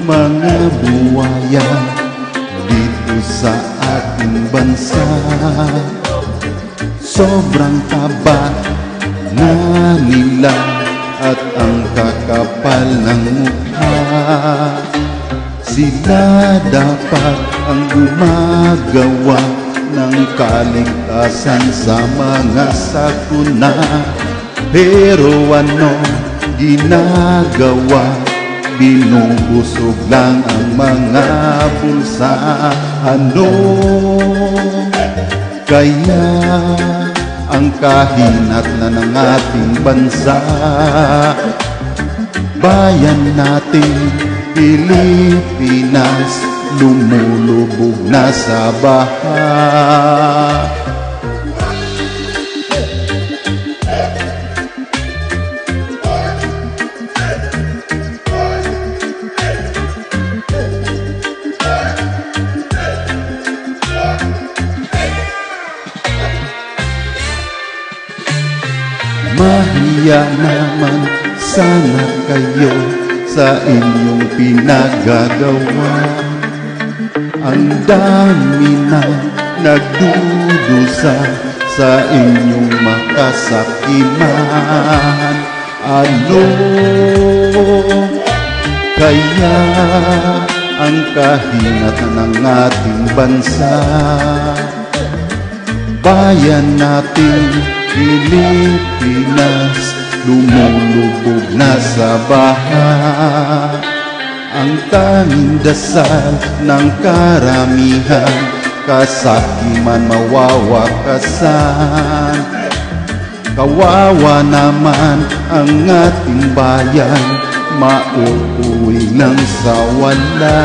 mga buwaya dito sa ating bansa. Sobrang taba na nila at ang kakapal ng mukha. Sila dapat ang gumagawa ng kaligtasan sa mga sakuna. Pero ano ginagawa? Binubusog lang ang mga bulsa. Ano kaya ang kahinatnan ng ating bansa? Bayan natin Pilipinas lumulubog na sa baha. Mahiya naman sana kayo sa inyong pinagagawa. Ang dami na nagdudusa sa inyong makasakiman. Ano kaya ang kahinatnan ng ating bansa? Bayan natin Pilipinas lumulubog na sa baha. Ang tanging dasal ng karamihan, kasakiman mawawakasan. Kawawa naman ang ating bayan, mauuwi ng sa wala.